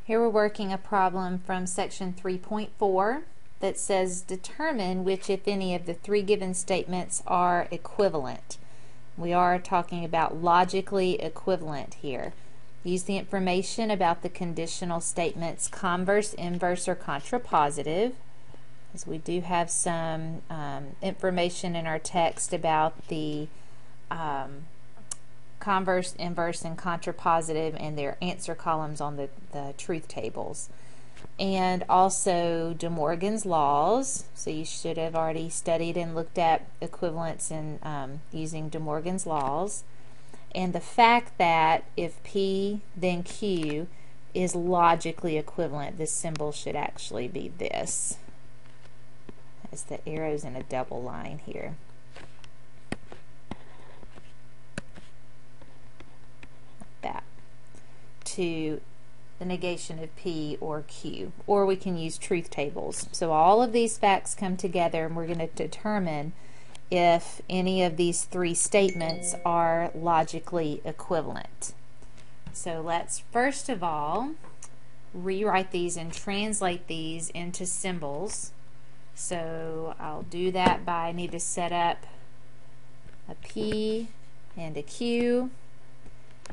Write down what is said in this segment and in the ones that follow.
Here we're working a problem from section 3.4 that says determine which, if any, of the three given statements are equivalent. We are talking about logically equivalent here. Use the information about the conditional statements converse, inverse, or contrapositive, as we do have some information in our text about the converse, inverse, and contrapositive and their answer columns on the truth tables. And also De Morgan's laws, so you should have already studied and looked at equivalence in using De Morgan's laws. And the fact that if P then Q is logically equivalent, this symbol should actually be this, as the arrow's in a double line here. That to the negation of P or Q, or we can use truth tables. So all of these facts come together and we're going to determine if any of these three statements are logically equivalent. So let's first of all rewrite these and translate these into symbols. So I'll do that by I need to set up a P and a Q.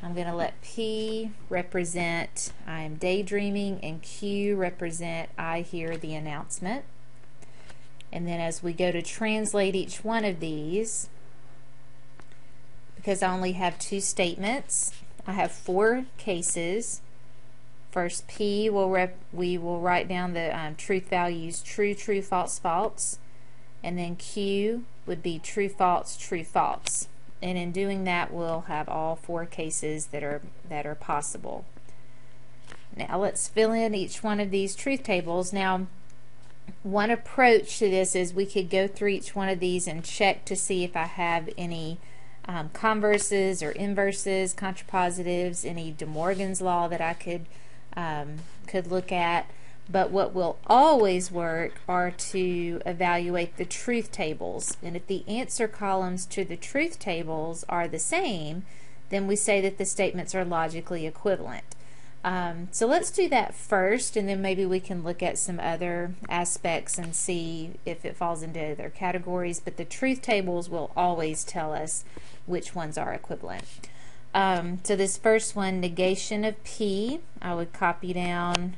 I'm going to let P represent I am daydreaming and Q represent I hear the announcement. And then as we go to translate each one of these, because I only have two statements, I have four cases. First, P we will write down the truth values true, true, false, false. And then Q would be true, false, true, false. And in doing that, we'll have all four cases that are possible. Now let's fill in each one of these truth tables. Now, one approach to this is we could go through each one of these and check to see if I have any converses or inverses, contrapositives, any De Morgan's law that I could look at. But what will always work are to evaluate the truth tables. And if the answer columns to the truth tables are the same, then we say that the statements are logically equivalent. So let's do that first, and then maybe we can look at some other aspects and see if it falls into other categories. But the truth tables will always tell us which ones are equivalent. So this first one, negation of P, I would copy down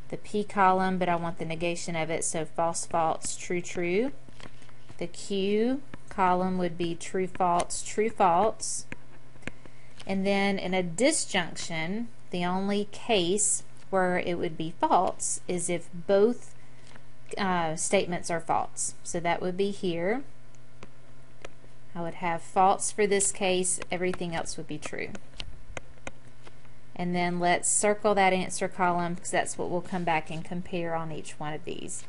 the P column, but I want the negation of it, so false, false, true, true. The Q column would be true, false, true, false. And then in a disjunction, the only case where it would be false is if both statements are false. So that would be here. I would have false for this case, everything else would be true. And then let's circle that answer column because that's what we'll come back and compare on each one of these.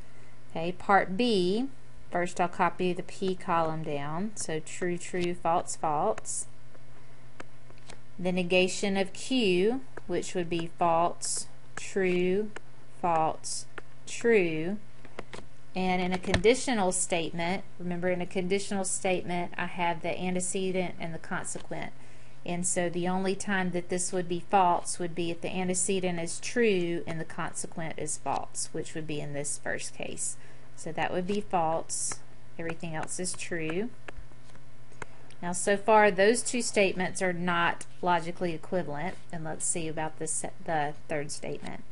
Okay, part B, first I'll copy the P column down. So true, true, false, false. The negation of Q, which would be false, true, false, true. And in a conditional statement, remember in a conditional statement I have the antecedent and the consequent. And so the only time that this would be false would be if the antecedent is true and the consequent is false, which would be in this first case. So that would be false. Everything else is true. Now so far those two statements are not logically equivalent, and let's see about the third statement.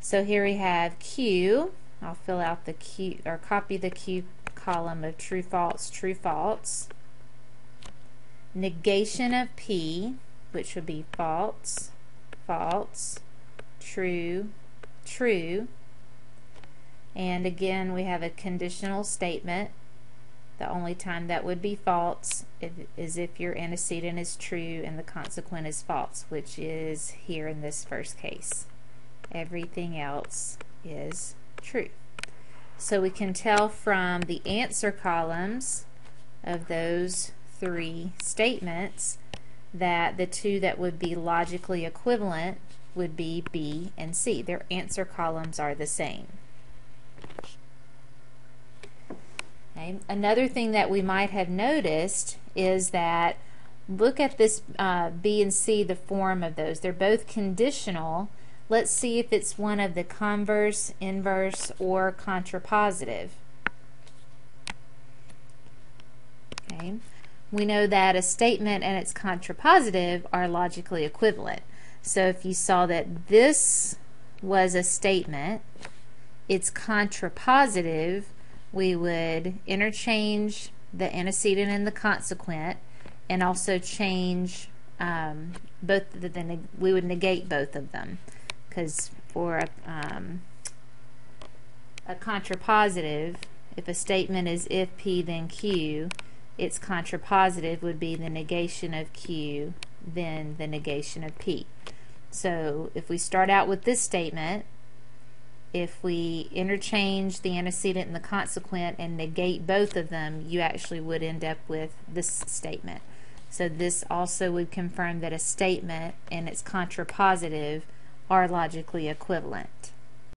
So here we have Q. I'll fill out the Q, or copy the Q column of true, false, true, false. Negation of P, which would be false, false, true, true. And again, we have a conditional statement. The only time that would be false is if your antecedent is true and the consequent is false, which is here in this first case. Everything else is true. So we can tell from the answer columns of those three statements that the two that would be logically equivalent would be B and C. Their answer columns are the same. Okay. Another thing that we might have noticed is that look at this B and C, the form of those. They're both conditional, Let's see if it's one of the converse, inverse, or contrapositive. Okay. We know that a statement and its contrapositive are logically equivalent. So if you saw that this was a statement, its contrapositive, we would interchange the antecedent and the consequent, and also change we would negate both of them, because for a contrapositive, if a statement is if P then Q, its contrapositive would be the negation of Q then the negation of P. So if we start out with this statement, if we interchange the antecedent and the consequent and negate both of them, you actually would end up with this statement. So this also would confirm that a statement and its contrapositive are logically equivalent.